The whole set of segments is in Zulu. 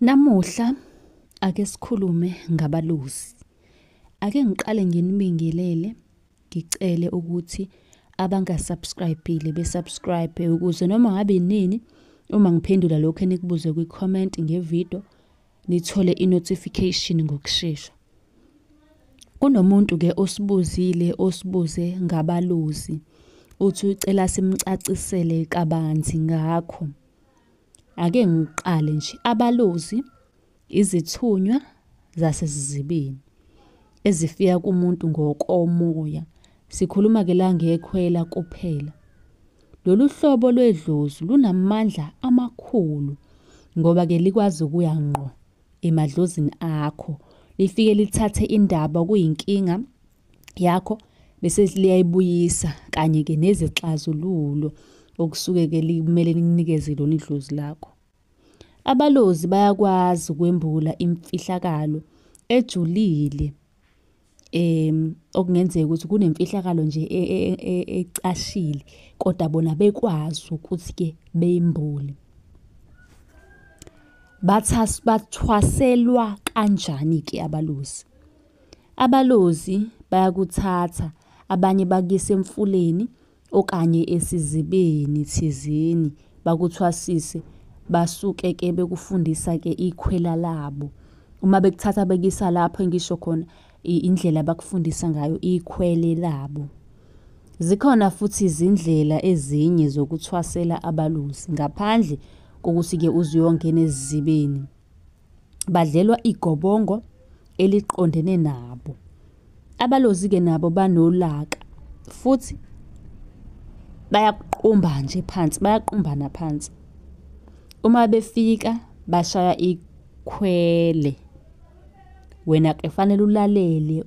Namuhla ake sikhulume ngabalusi. Ake ngiqale nginibingelele ngicele ukuthi abangasubscribile besubscribe ukuze noma ngabe nini uma ngiphendula lokho enikubuze kwi-comment ngevideo nithole i-notification ngokushesha. Kunomuntu ke osibuze ngabalusi. Uthi ucela simcacisele kabanzi ngakho. Ake ngiqale nje, abalusi izithunywa zasesizibeni ezifika kumuntu ngokomoya. Sikhuluma ke la ngekhwela kuphela. Lolu hlobo lwedlozi lunamandla amakhulu ngoba ke likwazi ukuya ngqo emadlozini akho. Lifike lithathe indaba kuyinkinga yakho bese liyayibuyisa kanye ke nezixazululo okusuke ke kumele likunikeze lona idlozi lakho. Abalozi bayakwazi ukwembula imfihlakalo ejulile okungenzeka ukuthi kunemfihlakalo nje ecashile kodwa bona bekwazi ukuthi ke beyembule. Bathwaselwa kanjani ke abalozi? Abalozi bayakuthatha abanye bakuyise emfuleni okanye esizibeni thizeni bakuthwasise basuke ke bekufundisa ke ikhwela labo. Uma bekuthatha bekuyisa lapho engisho khona indlela bakufundisa ngayo ikhwele labo. Zikhona futhi izindlela ezinye zokuthwasela abalozi ngaphandle kokuthi ke uzuyongena ezibeni. Badlelwa igobongo eliqondene nabo. Abalozi ke nabo banolaka futhi bayaqumba nje phansi, bayaqumbana phansi. Uma befika bashaya ikhwele. Wena ke fanele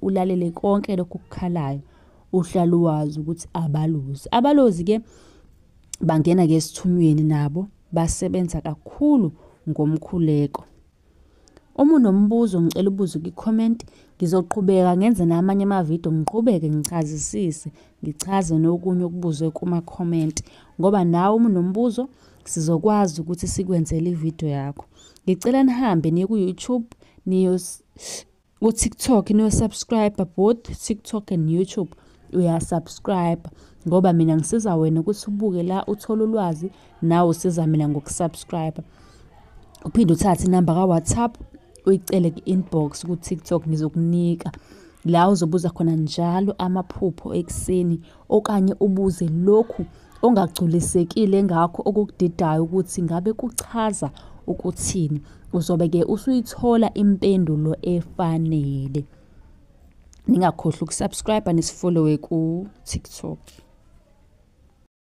ulalele konke lokhu okukhalayo uhlale wazi ukuthi abalozi. Abalozi ke bangena ke esithunyweni nabo basebenza kakhulu ngomkhuleko. Uma unombuzo ngicela ubuze kwi-comment, ngizoqhubeka ngenze namanye amavidiyo ngiqhubeke ngichazisise, ngichaze nokunye okubuzwe kuma-comment ngoba nawe uma unombuzo sizokwazi ukuthi sikwenzele ividiyo yakho. Ngicela nihambe niye ku-YouTube, niye ku-TikTok, niyo-subscribe both TikTok and YouTube. Uyasubscribe ngoba mina ngisiza wena ukuthi ubuke la uthole ulwazi nawe usiza mina ngokusubscribe. Uphinde uthathe inamba ka-WhatsApp uyicele ku-inbox ku-TikTok ngizokunika la uzobuza khona njalo amaphupho ekuseni okanye ubuze lokhu ongagculisekile ngakho okukudidayo ukuthi ngabe kuchaza ukuthini. Uzobe ke usuyithola impendulo efanele. Ningakhohlwa ukusubscribe nisifollowe ku-TikTok.